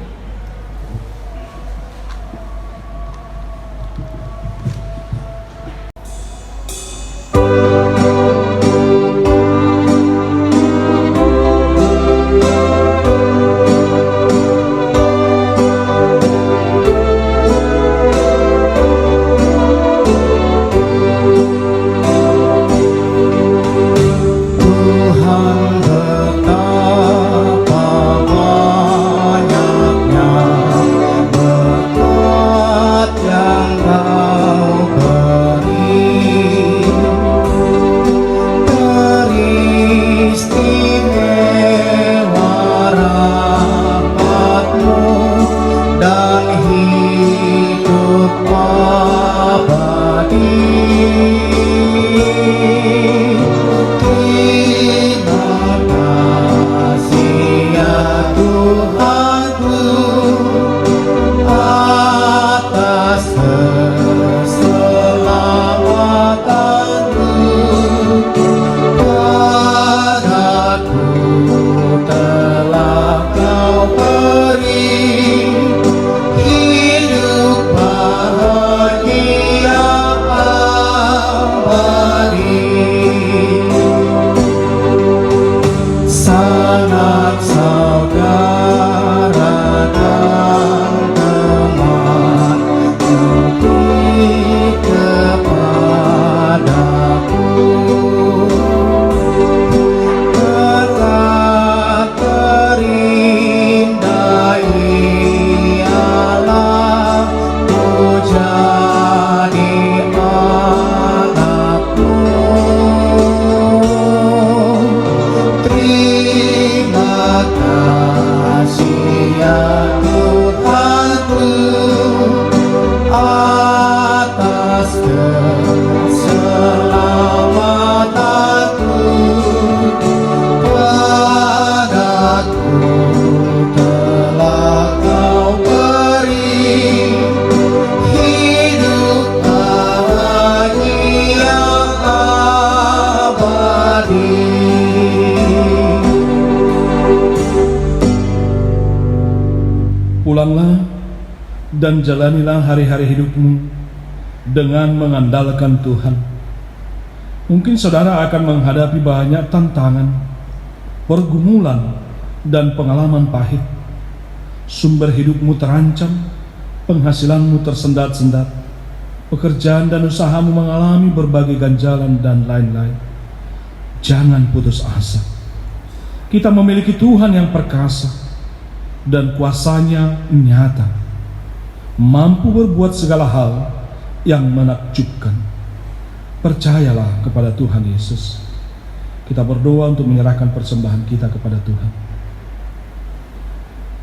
Pulanglah dan jalanilah hari-hari hidupmu dengan mengandalkan Tuhan. Mungkin saudara akan menghadapi banyak tantangan, pergumulan, dan pengalaman pahit. Sumber hidupmu terancam, penghasilanmu tersendat-sendat, pekerjaan dan usahamu mengalami berbagai ganjalan dan lain-lain. Jangan putus asa. Kita memiliki Tuhan yang perkasa dan kuasanya nyata, mampu berbuat segala hal yang menakjubkan. Percayalah kepada Tuhan Yesus. Kita berdoa untuk menyerahkan persembahan kita kepada Tuhan.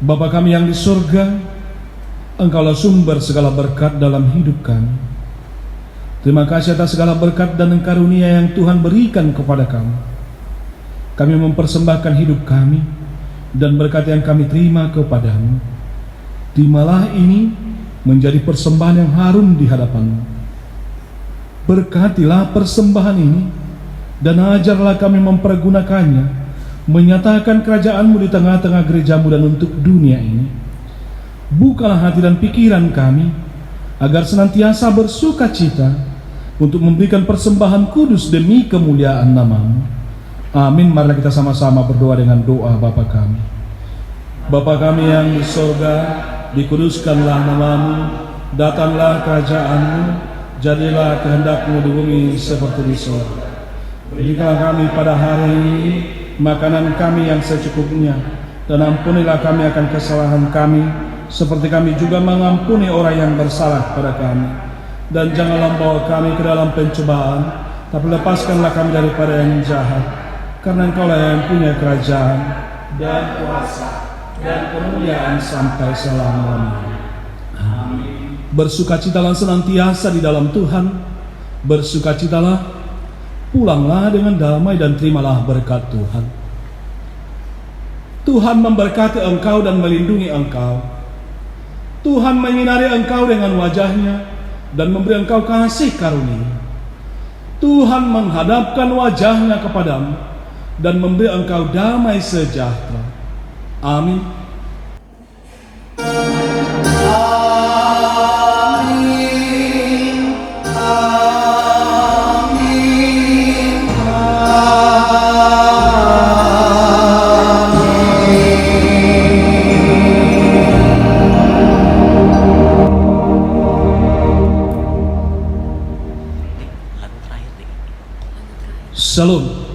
Bapa kami yang di surga, Engkaulah sumber segala berkat dalam hidup kami. Terima kasih atas segala berkat dan karunia yang Tuhan berikan kepada kami. Kami mempersembahkan hidup kami dan berkat yang kami terima kepadamu. Terimalah ini menjadi persembahan yang harum di hadapan-Mu. Berkatilah persembahan ini dan ajarlah kami mempergunakannya, menyatakan kerajaan-Mu di tengah-tengah gereja-Mu dan untuk dunia ini. Bukalah hati dan pikiran kami agar senantiasa bersuka cita untuk memberikan persembahan kudus demi kemuliaan nama-Mu. Amin. Marilah kita sama-sama berdoa dengan doa Bapa kami. Bapa kami yang di surga, dikuduskanlah nama-Mu, datanglah kerajaan-Mu, jadilah kehendak-Mu di bumi seperti di surga. Berikanlah kami pada hari ini makanan kami yang secukupnya, dan ampunilah kami akan kesalahan kami, seperti kami juga mengampuni orang yang bersalah pada kami. Dan janganlah membawa kami ke dalam pencobaan, tapi lepaskanlah kami daripada yang jahat. Karena Engkaulah yang punya kerajaan dan kuasa dan kemuliaan sampai selama-lamanya. Amin. Bersukacitalah senantiasa di dalam Tuhan. Bersukacitalah, pulanglah dengan damai dan terimalah berkat Tuhan. Tuhan memberkati engkau dan melindungi engkau. Tuhan menyinari engkau dengan wajah-Nya dan memberi engkau kasih karunia. Tuhan menghadapkan wajah-Nya kepadamu dan memberi engkau damai sejahtera. Amin. Shalom.